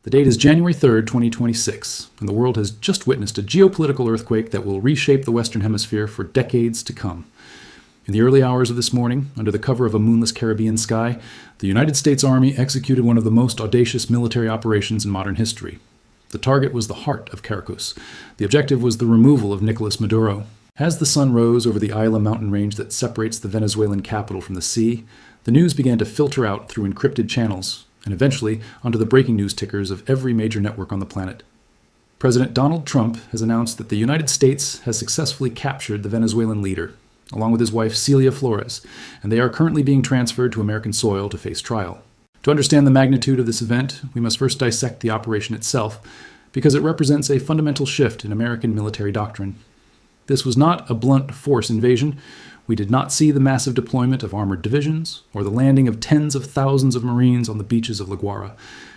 The date is January 3rd, 2026, and the world has just witnessed a geopolitical earthquake that will reshape the Western Hemisphere for decades to come. In the early hours of this morning, under the cover of a moonless Caribbean sky, the United States Army executed one of the most audacious military operations in modern history. The target was the heart of Caracas. The objective was the removal of Nicolás Maduro. As the sun rose over the Isla mountain range that separates the Venezuelan capital from the sea, the news began to filter out through encrypted channels, and eventually onto the breaking news tickers of every major network on the planet. President Donald Trump has announced that the United States has successfully captured the Venezuelan leader, along with his wife Celia Flores, and they are currently being transferred to American soil to face trial. To understand the magnitude of this event, we must first dissect the operation itself, because it represents a fundamental shift in American military doctrine. This was not a blunt force invasion. We did not see the massive deployment of armored divisions or the landing of tens of thousands of Marines on the beaches of La Guaira,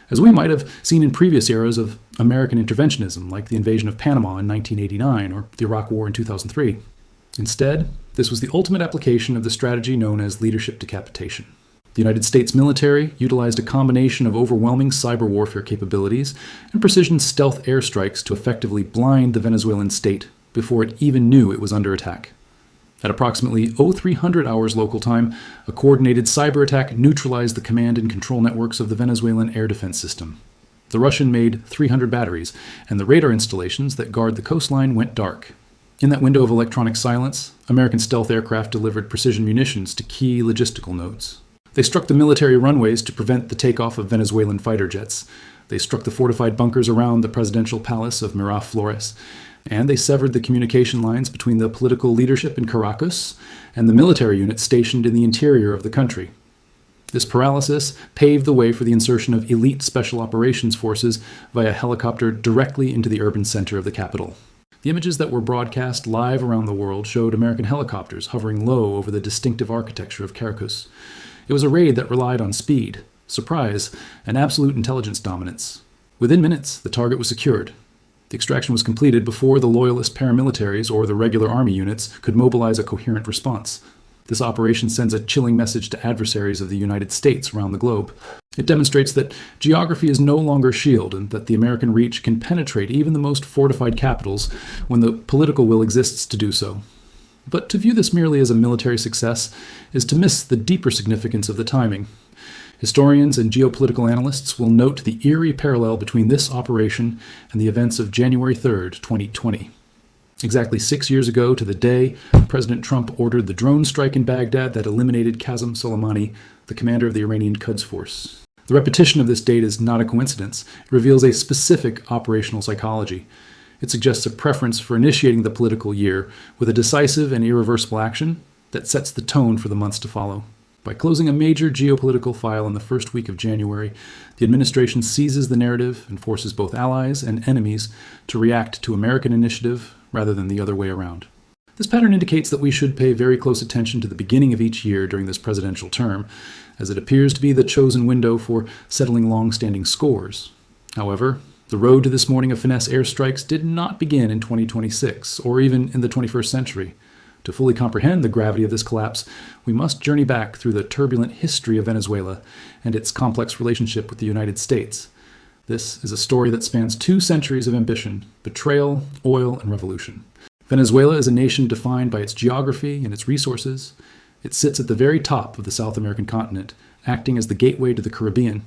as we might have seen in previous eras of American interventionism, like the invasion of Panama in 1989 or the Iraq War in 2003. Instead, this was the ultimate application of the strategy known as leadership decapitation. The United States military utilized a combination of overwhelming cyber warfare capabilities and precision stealth airstrikes to effectively blind the Venezuelan state before it even knew it was under attack. At approximately 0300 hours local time, a coordinated cyber attack neutralized the command and control networks of the Venezuelan air defense system. The Russian-made 300 batteries, and the radar installations that guard the coastline went dark. In that window of electronic silence, American stealth aircraft delivered precision munitions to key logistical nodes. They struck the military runways to prevent the takeoff of Venezuelan fighter jets. They struck the fortified bunkers around the presidential palace of Miraflores, and they severed the communication lines between the political leadership in Caracas and the military units stationed in the interior of the country. This paralysis paved the way for the insertion of elite special operations forces via helicopter directly into the urban center of the capital. The images that were broadcast live around the world showed American helicopters hovering low over the distinctive architecture of Caracas. It was a raid that relied on speed, surprise, and absolute intelligence dominance. Within minutes, the target was secured. The extraction was completed before the loyalist paramilitaries or the regular army units could mobilize a coherent response. This operation sends a chilling message to adversaries of the United States around the globe. It demonstrates that geography is no longer a shield and that the American reach can penetrate even the most fortified capitals when the political will exists to do so. But to view this merely as a military success is to miss the deeper significance of the timing. Historians and geopolitical analysts will note the eerie parallel between this operation and the events of January 3rd, 2020. Exactly 6 years ago to the day, President Trump ordered the drone strike in Baghdad that eliminated Qasem Soleimani, the commander of the Iranian Quds Force. The repetition of this date is not a coincidence. It reveals a specific operational psychology. It suggests a preference for initiating the political year with a decisive and irreversible action that sets the tone for the months to follow. By closing a major geopolitical file in the first week of January, the administration seizes the narrative and forces both allies and enemies to react to American initiative rather than the other way around. This pattern indicates that we should pay very close attention to the beginning of each year during this presidential term, as it appears to be the chosen window for settling long-standing scores. However, the road to this morning of finesse airstrikes did not begin in 2026, or even in the 21st century. To fully comprehend the gravity of this collapse, we must journey back through the turbulent history of Venezuela and its complex relationship with the United States. This is a story that spans 2 centuries of ambition, betrayal, oil, and revolution. Venezuela is a nation defined by its geography and its resources. It sits at the very top of the South American continent, acting as the gateway to the Caribbean.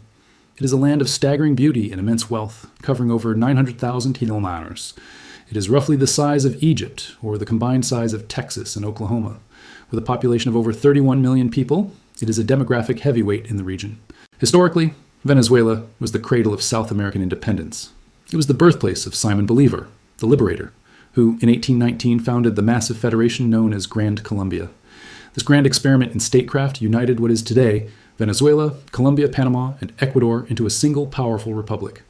It is a land of staggering beauty and immense wealth, covering over 900,000 kilometers. It is roughly the size of Egypt, or the combined size of Texas and Oklahoma. With a population of over 31 million people, it is a demographic heavyweight in the region. Historically, Venezuela was the cradle of South American independence. It was the birthplace of Simon Bolívar, the liberator, who in 1819 founded the massive federation known as Grand Colombia. This grand experiment in statecraft united what is today Venezuela, Colombia, Panama, and Ecuador into a single powerful republic.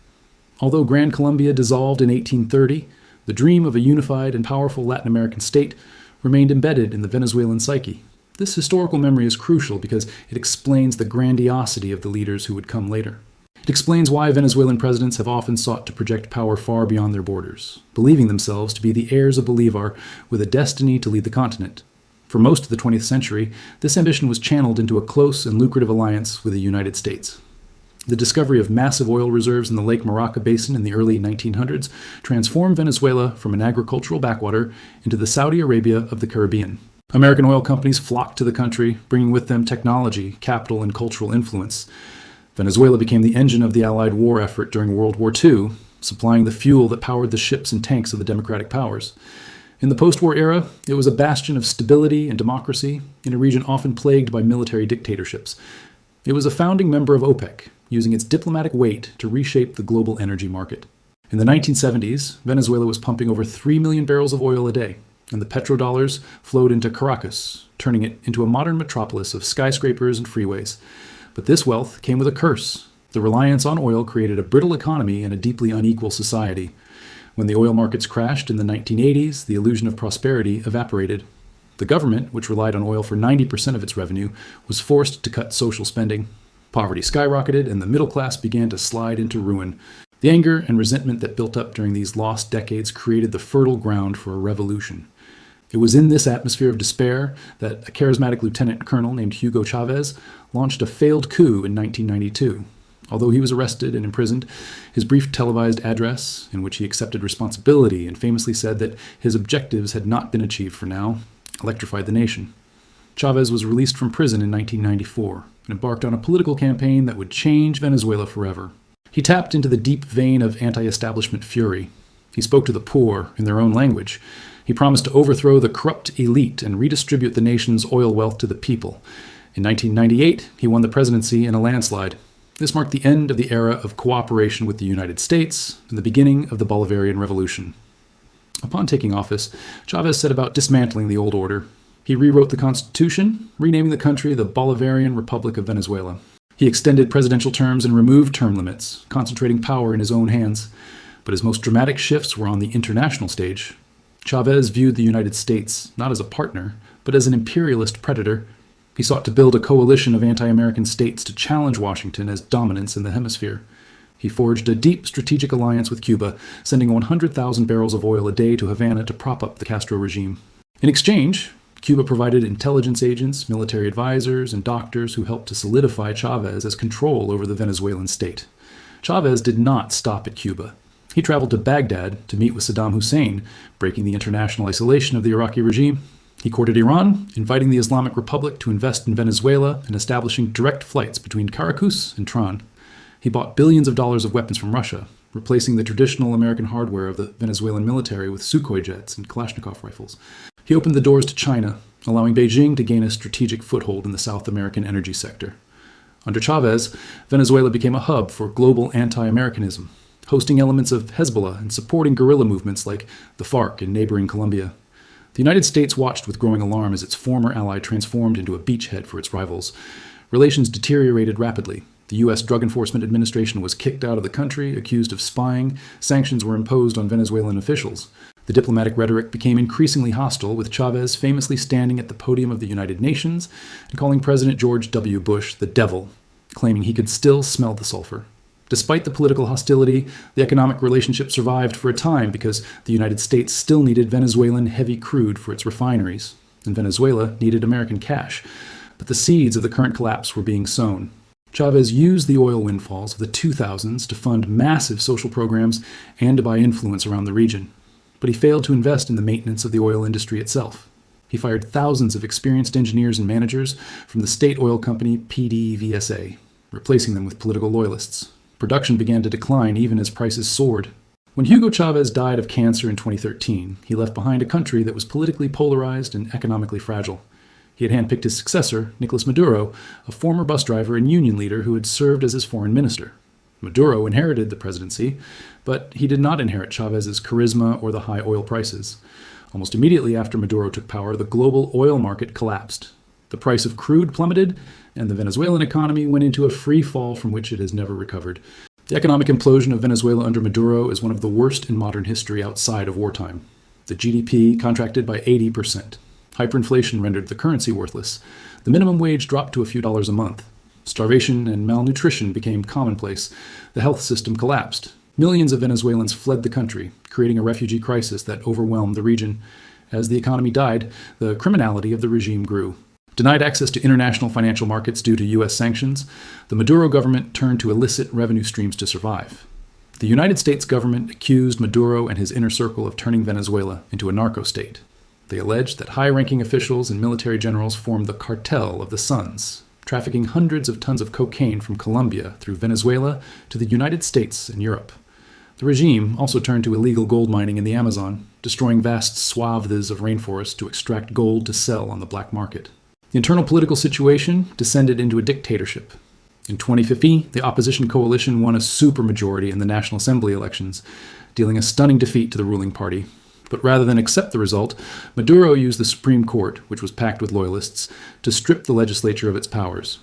Although Grand Colombia dissolved in 1830, the dream of a unified and powerful Latin American state remained embedded in the Venezuelan psyche. This historical memory is crucial because it explains the grandiosity of the leaders who would come later. It explains why Venezuelan presidents have often sought to project power far beyond their borders, believing themselves to be the heirs of Bolívar with a destiny to lead the continent. For most of the 20th century, this ambition was channeled into a close and lucrative alliance with the United States. The discovery of massive oil reserves in the Lake Maraca Basin in the early 1900s transformed Venezuela from an agricultural backwater into the Saudi Arabia of the Caribbean. American oil companies flocked to the country, bringing with them technology, capital, and cultural influence. Venezuela became the engine of the Allied war effort during World War II, supplying the fuel that powered the ships and tanks of the democratic powers. In the post-war era, it was a bastion of stability and democracy in a region often plagued by military dictatorships. It was a founding member of OPEC, using its diplomatic weight to reshape the global energy market. In the 1970s, Venezuela was pumping over 3 million barrels of oil a day, and the petrodollars flowed into Caracas, turning it into a modern metropolis of skyscrapers and freeways. But this wealth came with a curse. The reliance on oil created a brittle economy and a deeply unequal society. When the oil markets crashed in the 1980s, the illusion of prosperity evaporated. The government, which relied on oil for 90% of its revenue, was forced to cut social spending. Poverty skyrocketed, and the middle class began to slide into ruin. The anger and resentment that built up during these lost decades created the fertile ground for a revolution. It was in this atmosphere of despair that a charismatic lieutenant colonel named Hugo Chávez launched a failed coup in 1992. Although he was arrested and imprisoned, his brief televised address, in which he accepted responsibility and famously said that his objectives had not been achieved for now, electrified the nation. Chávez was released from prison in 1994 and embarked on a political campaign that would change Venezuela forever. He tapped into the deep vein of anti-establishment fury. He spoke to the poor in their own language. He promised to overthrow the corrupt elite and redistribute the nation's oil wealth to the people. In 1998, he won the presidency in a landslide. This marked the end of the era of cooperation with the United States and the beginning of the Bolivarian Revolution. Upon taking office, Chávez set about dismantling the old order. He rewrote the Constitution, renaming the country the Bolivarian Republic of Venezuela. He extended presidential terms and removed term limits, concentrating power in his own hands. But his most dramatic shifts were on the international stage. Chávez viewed the United States not as a partner, but as an imperialist predator. He sought to build a coalition of anti-American states to challenge Washington as dominance in the hemisphere. He forged a deep strategic alliance with Cuba, sending 100,000 barrels of oil a day to Havana to prop up the Castro regime. In exchange, Cuba provided intelligence agents, military advisors, and doctors who helped to solidify Chávez as control over the Venezuelan state. Chávez did not stop at Cuba. He traveled to Baghdad to meet with Saddam Hussein, breaking the international isolation of the Iraqi regime. He courted Iran, inviting the Islamic Republic to invest in Venezuela and establishing direct flights between Caracas and Tran. He bought billions of dollars of weapons from Russia, replacing the traditional American hardware of the Venezuelan military with Sukhoi jets and Kalashnikov rifles. He opened the doors to China, allowing Beijing to gain a strategic foothold in the South American energy sector. Under Chávez, Venezuela became a hub for global anti-Americanism, hosting elements of Hezbollah and supporting guerrilla movements like the FARC in neighboring Colombia. The United States watched with growing alarm as its former ally transformed into a beachhead for its rivals. Relations deteriorated rapidly. The U.S. Drug Enforcement Administration was kicked out of the country, accused of spying. Sanctions were imposed on Venezuelan officials. The diplomatic rhetoric became increasingly hostile, with Chávez famously standing at the podium of the United Nations and calling President George W. Bush the devil, claiming he could still smell the sulfur. Despite the political hostility, the economic relationship survived for a time because the United States still needed Venezuelan heavy crude for its refineries, and Venezuela needed American cash. But the seeds of the current collapse were being sown. Chávez used the oil windfalls of the 2000s to fund massive social programs and to buy influence around the region. But he failed to invest in the maintenance of the oil industry itself. He fired thousands of experienced engineers and managers from the state oil company PDVSA, replacing them with political loyalists. Production began to decline even as prices soared. When Hugo Chávez died of cancer in 2013, he left behind a country that was politically polarized and economically fragile. He had handpicked his successor, Nicolás Maduro, a former bus driver and union leader who had served as his foreign minister. Maduro inherited the presidency, but he did not inherit Chávez's charisma or the high oil prices. Almost immediately after Maduro took power, the global oil market collapsed. The price of crude plummeted, and the Venezuelan economy went into a free fall from which it has never recovered. The economic implosion of Venezuela under Maduro is one of the worst in modern history outside of wartime. The GDP contracted by 80%. Hyperinflation rendered the currency worthless. The minimum wage dropped to a few dollars a month. Starvation and malnutrition became commonplace. The health system collapsed. Millions of Venezuelans fled the country, creating a refugee crisis that overwhelmed the region. As the economy died, the criminality of the regime grew. Denied access to international financial markets due to U.S. sanctions, the Maduro government turned to illicit revenue streams to survive. The United States government accused Maduro and his inner circle of turning Venezuela into a narco-state. They alleged that high-ranking officials and military generals formed the cartel of the Suns, trafficking hundreds of tons of cocaine from Colombia through Venezuela to the United States and Europe. The regime also turned to illegal gold mining in the Amazon, destroying vast swaths of rainforest to extract gold to sell on the black market. The internal political situation descended into a dictatorship. In 2015, the opposition coalition won a supermajority in the National Assembly elections, dealing a stunning defeat to the ruling party. But rather than accept the result, Maduro used the Supreme Court, which was packed with loyalists, to strip the legislature of its powers.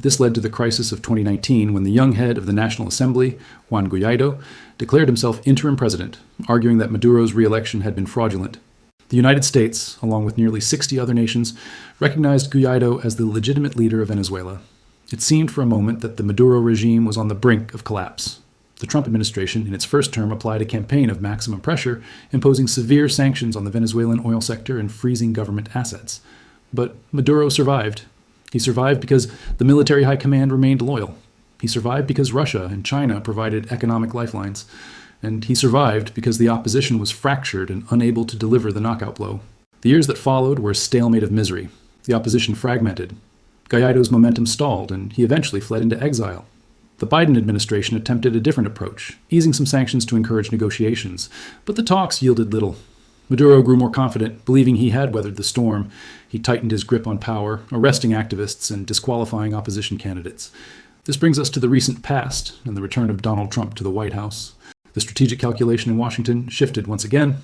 This led to the crisis of 2019 when the young head of the National Assembly, Juan Guaido, declared himself interim president, arguing that Maduro's re-election had been fraudulent. The United States, along with nearly 60 other nations, recognized Guaido as the legitimate leader of Venezuela. It seemed for a moment that the Maduro regime was on the brink of collapse. The Trump administration, in its first term, applied a campaign of maximum pressure, imposing severe sanctions on the Venezuelan oil sector and freezing government assets. But Maduro survived. He survived because the military high command remained loyal. He survived because Russia and China provided economic lifelines. And he survived because the opposition was fractured and unable to deliver the knockout blow. The years that followed were a stalemate of misery. The opposition fragmented. Guaido's momentum stalled, and he eventually fled into exile. The Biden administration attempted a different approach, easing some sanctions to encourage negotiations, but the talks yielded little. Maduro grew more confident, believing he had weathered the storm. He tightened his grip on power, arresting activists and disqualifying opposition candidates. This brings us to the recent past and the return of Donald Trump to the White House. The strategic calculation in Washington shifted once again.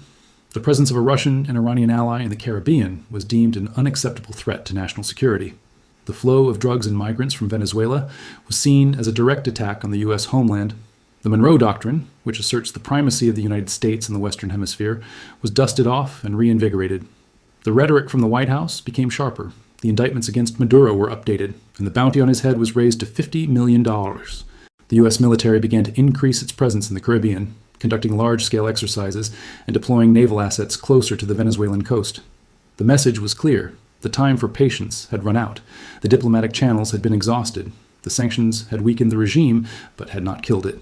The presence of a Russian and Iranian ally in the Caribbean was deemed an unacceptable threat to national security. The flow of drugs and migrants from Venezuela was seen as a direct attack on the U.S. homeland. The Monroe Doctrine, which asserts the primacy of the United States in the Western Hemisphere, was dusted off and reinvigorated. The rhetoric from the White House became sharper. The indictments against Maduro were updated, and the bounty on his head was raised to $50 million. The U.S. military began to increase its presence in the Caribbean, conducting large-scale exercises and deploying naval assets closer to the Venezuelan coast. The message was clear. The time for patience had run out. The diplomatic channels had been exhausted. The sanctions had weakened the regime, but had not killed it.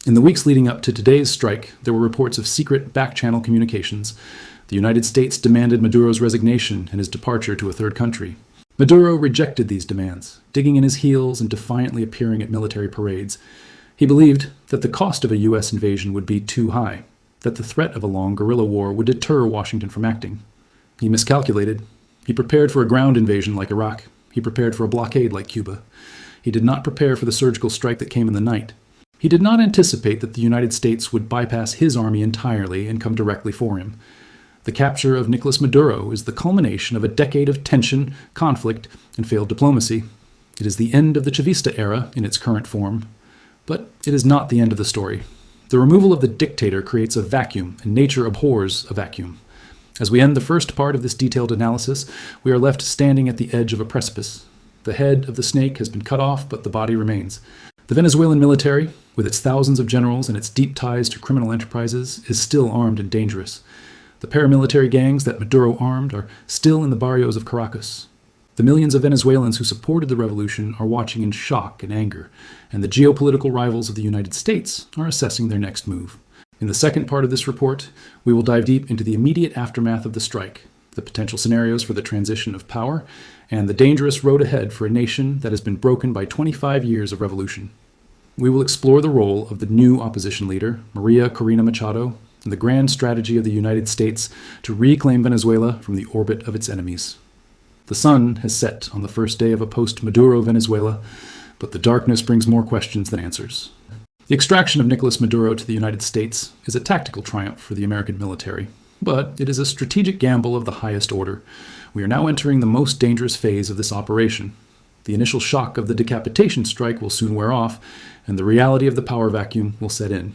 In the weeks leading up to today's strike, there were reports of secret back-channel communications. The United States demanded Maduro's resignation and his departure to a third country. Maduro rejected these demands, digging in his heels and defiantly appearing at military parades. He believed that the cost of a U.S. invasion would be too high, that the threat of a long guerrilla war would deter Washington from acting. He miscalculated. He prepared for a ground invasion like Iraq. He prepared for a blockade like Cuba. He did not prepare for the surgical strike that came in the night. He did not anticipate that the United States would bypass his army entirely and come directly for him. The capture of Nicolás Maduro is the culmination of a decade of tension, conflict, and failed diplomacy. It is the end of the Chavista era in its current form. But it is not the end of the story. The removal of the dictator creates a vacuum, and nature abhors a vacuum. As we end the first part of this detailed analysis, we are left standing at the edge of a precipice. The head of the snake has been cut off, but the body remains. The Venezuelan military, with its thousands of generals and its deep ties to criminal enterprises, is still armed and dangerous. The paramilitary gangs that Maduro armed are still in the barrios of Caracas. The millions of Venezuelans who supported the revolution are watching in shock and anger, and the geopolitical rivals of the United States are assessing their next move. In the second part of this report, we will dive deep into the immediate aftermath of the strike, the potential scenarios for the transition of power, and the dangerous road ahead for a nation that has been broken by 25 years of revolution. We will explore the role of the new opposition leader, Maria Corina Machado, and the grand strategy of the United States to reclaim Venezuela from the orbit of its enemies. The sun has set on the first day of a post-Maduro Venezuela, but the darkness brings more questions than answers. The extraction of Nicolás Maduro to the United States is a tactical triumph for the American military, but it is a strategic gamble of the highest order. We are now entering the most dangerous phase of this operation. The initial shock of the decapitation strike will soon wear off, and the reality of the power vacuum will set in.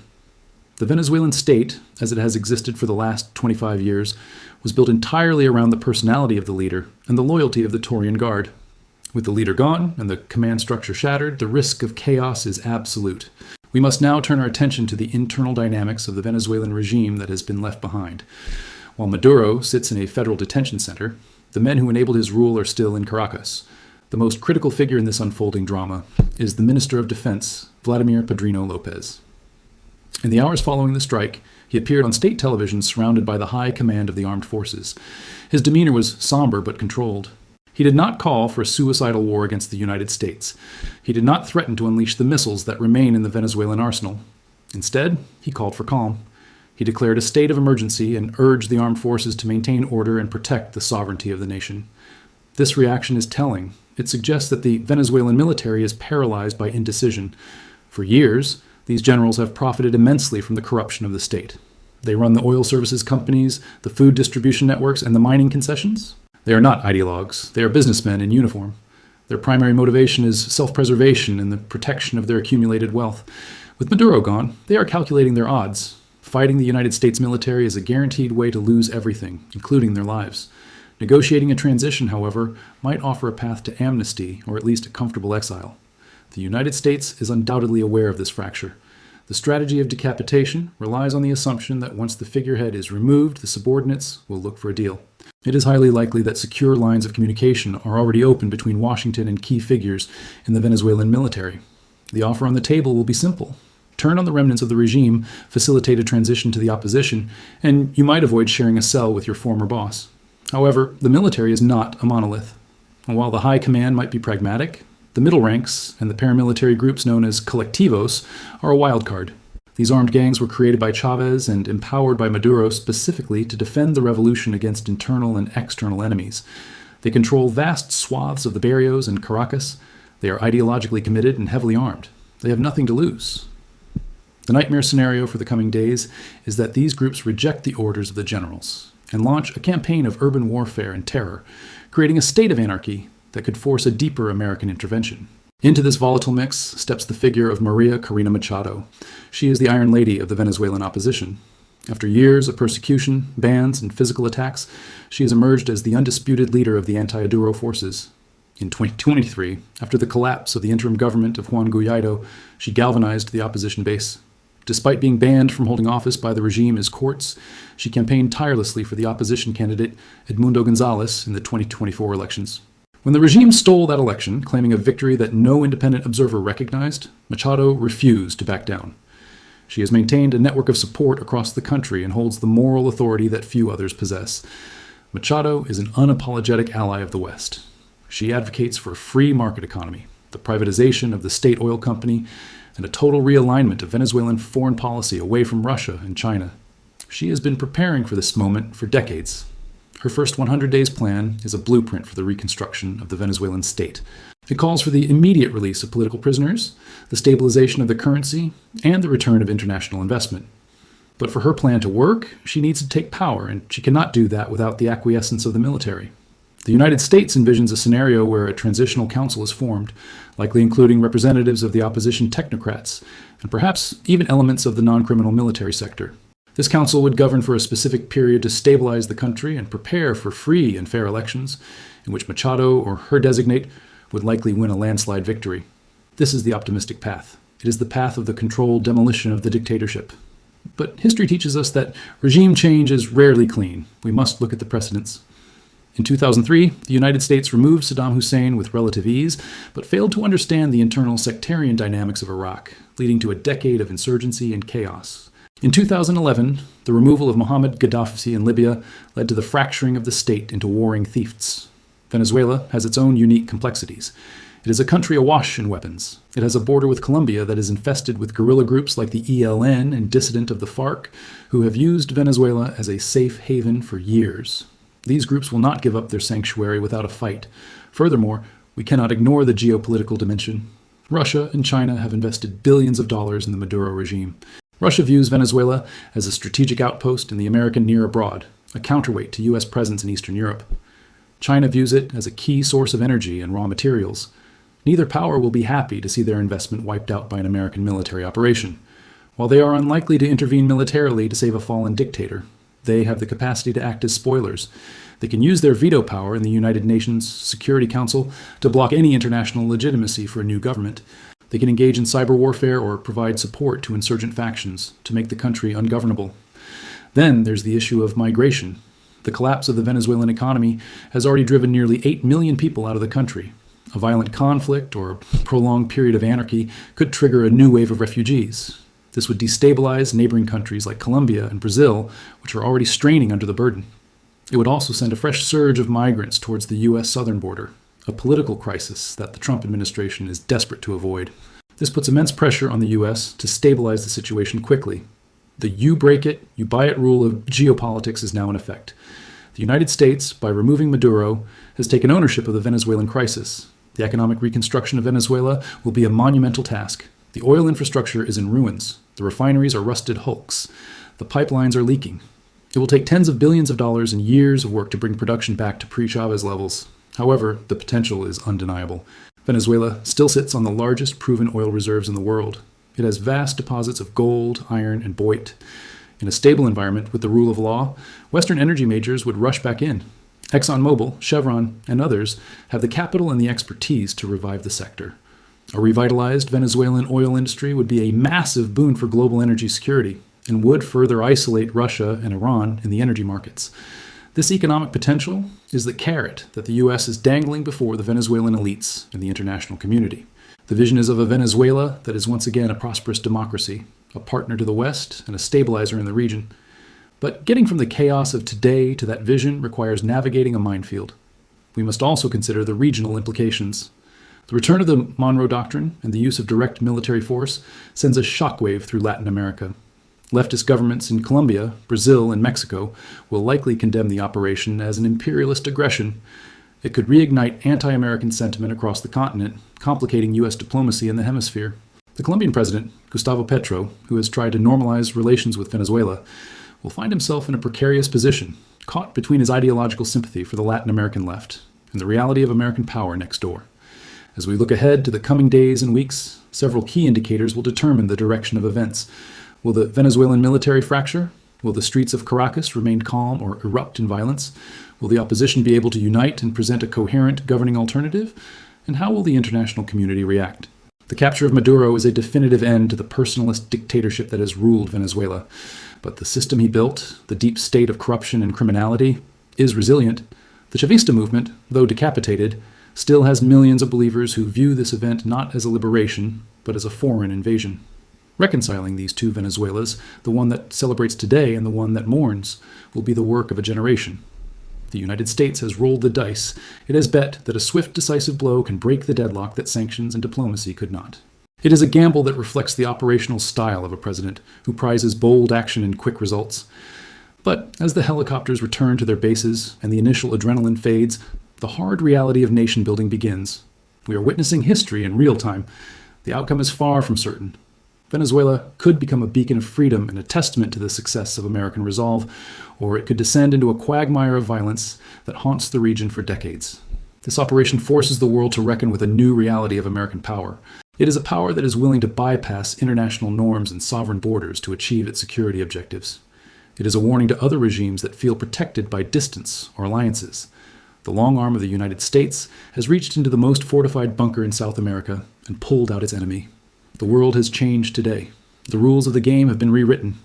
The Venezuelan state, as it has existed for the last 25 years, was built entirely around the personality of the leader and the loyalty of the Taurian Guard. With the leader gone and the command structure shattered, the risk of chaos is absolute. We must now turn our attention to the internal dynamics of the Venezuelan regime that has been left behind. While Maduro sits in a federal detention center, The men who enabled his rule are still in Caracas. The most critical figure in this unfolding drama is the Minister of Defense, Vladimir Padrino Lopez. In the hours following the strike, he appeared on state television surrounded by the high command of the armed forces. His demeanor was somber but controlled. He did not call for a suicidal war against the United States. He did not threaten to unleash the missiles that remain in the Venezuelan arsenal. Instead, he called for calm. He declared a state of emergency and urged the armed forces to maintain order and protect the sovereignty of the nation. This reaction is telling. It suggests that the Venezuelan military is paralyzed by indecision. For years, these generals have profited immensely from the corruption of the state. They run the oil services companies, the food distribution networks, and the mining concessions. They are not ideologues. They are businessmen in uniform. Their primary motivation is self-preservation and the protection of their accumulated wealth. With Maduro gone, they are calculating their odds. Fighting the United States military is a guaranteed way to lose everything, including their lives. Negotiating a transition, however, might offer a path to amnesty or at least a comfortable exile. The United States is undoubtedly aware of this fracture. The strategy of decapitation relies on the assumption that once the figurehead is removed, the subordinates will look for a deal. It is highly likely that secure lines of communication are already open between Washington and key figures in the Venezuelan military. The offer on the table will be simple. Turn on the remnants of the regime, facilitate a transition to the opposition, and you might avoid sharing a cell with your former boss. However, the military is not a monolith. And while the high command might be pragmatic, the middle ranks and the paramilitary groups known as colectivos are a wild card. These armed gangs were created by Chávez and empowered by Maduro specifically to defend the revolution against internal and external enemies. They control vast swaths of the barrios and Caracas. They are ideologically committed and heavily armed. They have nothing to lose. The nightmare scenario for the coming days is that these groups reject the orders of the generals and launch a campaign of urban warfare and terror, creating a state of anarchy that could force a deeper American intervention. Into this volatile mix steps the figure of Maria Corina Machado. She is the Iron Lady of the Venezuelan opposition. After years of persecution, bans, and physical attacks, she has emerged as the undisputed leader of the anti-Maduro forces. In 2023, after the collapse of the interim government of Juan Guaido, she galvanized the opposition base. Despite being banned from holding office by the regime's courts, she campaigned tirelessly for the opposition candidate Edmundo Gonzalez in the 2024 elections. When the regime stole that election, claiming a victory that no independent observer recognized, Machado refused to back down. She has maintained a network of support across the country and holds the moral authority that few others possess. Machado is an unapologetic ally of the West. She advocates for a free market economy, the privatization of the state oil company, and a total realignment of Venezuelan foreign policy away from Russia and China. She has been preparing for this moment for decades. Her first 100 days plan is a blueprint for the reconstruction of the Venezuelan state. It calls for the immediate release of political prisoners, the stabilization of the currency, and the return of international investment. But for her plan to work, she needs to take power, and she cannot do that without the acquiescence of the military. The United States envisions a scenario where a transitional council is formed, likely including representatives of the opposition technocrats, and perhaps even elements of the non-criminal military sector. This council would govern for a specific period to stabilize the country and prepare for free and fair elections, in which Machado or her designate would likely win a landslide victory. This is the optimistic path. It is the path of the controlled demolition of the dictatorship. But history teaches us that regime change is rarely clean. We must look at the precedents. In 2003, the United States removed Saddam Hussein with relative ease, but failed to understand the internal sectarian dynamics of Iraq, leading to a decade of insurgency and chaos. In 2011, the removal of Mohammed Gaddafi in Libya led to the fracturing of the state into warring fiefs. Venezuela has its own unique complexities. It is a country awash in weapons. It has a border with Colombia that is infested with guerrilla groups like the ELN and dissident of the FARC, who have used Venezuela as a safe haven for years. These groups will not give up their sanctuary without a fight. Furthermore, we cannot ignore the geopolitical dimension. Russia and China have invested billions of dollars in the Maduro regime. Russia views Venezuela as a strategic outpost in the American near abroad, a counterweight to U.S. presence in Eastern Europe. China views it as a key source of energy and raw materials. Neither power will be happy to see their investment wiped out by an American military operation. While they are unlikely to intervene militarily to save a fallen dictator, they have the capacity to act as spoilers. They can use their veto power in the United Nations Security Council to block any international legitimacy for a new government. They can engage in cyber warfare or provide support to insurgent factions to make the country ungovernable. Then there's the issue of migration. The collapse of the Venezuelan economy has already driven nearly 8 million people out of the country. A violent conflict or a prolonged period of anarchy could trigger a new wave of refugees. This would destabilize neighboring countries like Colombia and Brazil, which are already straining under the burden. It would also send a fresh surge of migrants towards the U.S. southern border, a political crisis that the Trump administration is desperate to avoid. This puts immense pressure on the U.S. to stabilize the situation quickly. The you break it, you buy it rule of geopolitics is now in effect. The United States, by removing Maduro, has taken ownership of the Venezuelan crisis. The economic reconstruction of Venezuela will be a monumental task. The oil infrastructure is in ruins. The refineries are rusted hulks. The pipelines are leaking. It will take tens of billions of dollars and years of work to bring production back to pre-Chávez levels. However, the potential is undeniable. Venezuela still sits on the largest proven oil reserves in the world. It has vast deposits of gold, iron, and bauxite. In a stable environment with the rule of law, Western energy majors would rush back in. ExxonMobil, Chevron, and others have the capital and the expertise to revive the sector. A revitalized Venezuelan oil industry would be a massive boon for global energy security and would further isolate Russia and Iran in the energy markets. This economic potential is the carrot that the U.S. is dangling before the Venezuelan elites and the international community. The vision is of a Venezuela that is once again a prosperous democracy, a partner to the West and a stabilizer in the region. But getting from the chaos of today to that vision requires navigating a minefield. We must also consider the regional implications. The return of the Monroe Doctrine and the use of direct military force sends a shockwave through Latin America. Leftist governments in Colombia, Brazil, and Mexico will likely condemn the operation as an imperialist aggression. It could reignite anti-American sentiment across the continent, complicating U.S. diplomacy in the hemisphere. The Colombian president, Gustavo Petro, who has tried to normalize relations with Venezuela, will find himself in a precarious position, caught between his ideological sympathy for the Latin American left and the reality of American power next door. As we look ahead to the coming days and weeks, several key indicators will determine the direction of events. Will the Venezuelan military fracture? Will the streets of Caracas remain calm or erupt in violence? Will the opposition be able to unite and present a coherent governing alternative? And how will the international community react? The capture of Maduro is a definitive end to the personalist dictatorship that has ruled Venezuela. But the system he built, the deep state of corruption and criminality, is resilient. The Chavista movement, though decapitated, still has millions of believers who view this event not as a liberation, but as a foreign invasion. Reconciling these two Venezuelas, the one that celebrates today and the one that mourns, will be the work of a generation. The United States has rolled the dice. It has bet that a swift, decisive blow can break the deadlock that sanctions and diplomacy could not. It is a gamble that reflects the operational style of a president who prizes bold action and quick results. But as the helicopters return to their bases and the initial adrenaline fades, the hard reality of nation building begins. We are witnessing history in real time. The outcome is far from certain. Venezuela could become a beacon of freedom and a testament to the success of American resolve, or it could descend into a quagmire of violence that haunts the region for decades. This operation forces the world to reckon with a new reality of American power. It is a power that is willing to bypass international norms and sovereign borders to achieve its security objectives. It is a warning to other regimes that feel protected by distance or alliances. The long arm of the United States has reached into the most fortified bunker in South America and pulled out its enemy. The world has changed today. The rules of the game have been rewritten.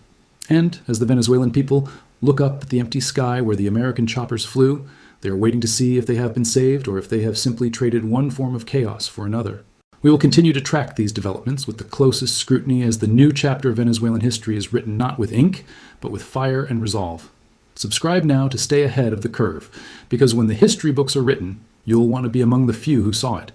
And as the Venezuelan people look up at the empty sky where the American choppers flew, they are waiting to see if they have been saved or if they have simply traded one form of chaos for another. We will continue to track these developments with the closest scrutiny as the new chapter of Venezuelan history is written not with ink, but with fire and resolve. Subscribe now to stay ahead of the curve, because when the history books are written, you'll want to be among the few who saw it.